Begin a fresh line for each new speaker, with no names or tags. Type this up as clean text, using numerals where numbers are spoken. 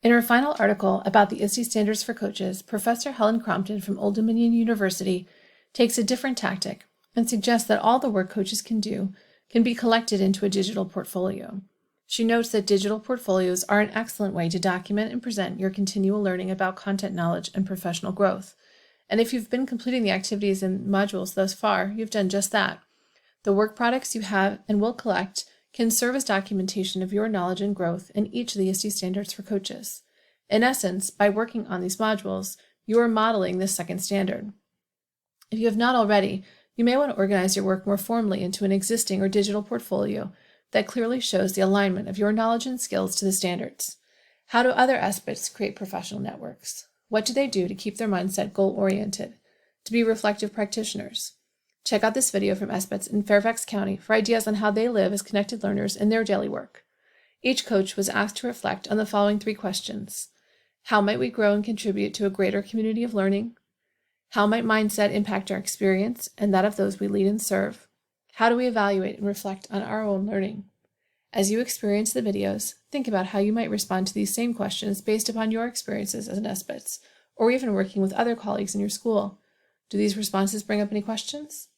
In her final article about the ISTE standards for coaches, Professor Helen Crompton from Old Dominion University takes a different tactic and suggests that all the work coaches can do can be collected into a digital portfolio. She notes that digital portfolios are an excellent way to document and present your continual learning about content knowledge and professional growth. And if you've been completing the activities and modules thus far, you've done just that. The work products you have and will collect can serve as documentation of your knowledge and growth in each of the ISTE standards for coaches. In essence, by working on these modules, you are modeling this second standard. If you have not already, you may want to organize your work more formally into an existing or digital portfolio that clearly shows the alignment of your knowledge and skills to the standards. How do other aspects create professional networks? What do they do to keep their mindset goal-oriented, to be reflective practitioners? Check out this video from SBETS in Fairfax County for ideas on how they live as connected learners in their daily work. Each coach was asked to reflect on the following 3 questions. How might we grow and contribute to a greater community of learning? How might mindset impact our experience and that of those we lead and serve? How do we evaluate and reflect on our own learning? As you experience the videos, think about how you might respond to these same questions based upon your experiences as an SBETS, or even working with other colleagues in your school. Do these responses bring up any questions?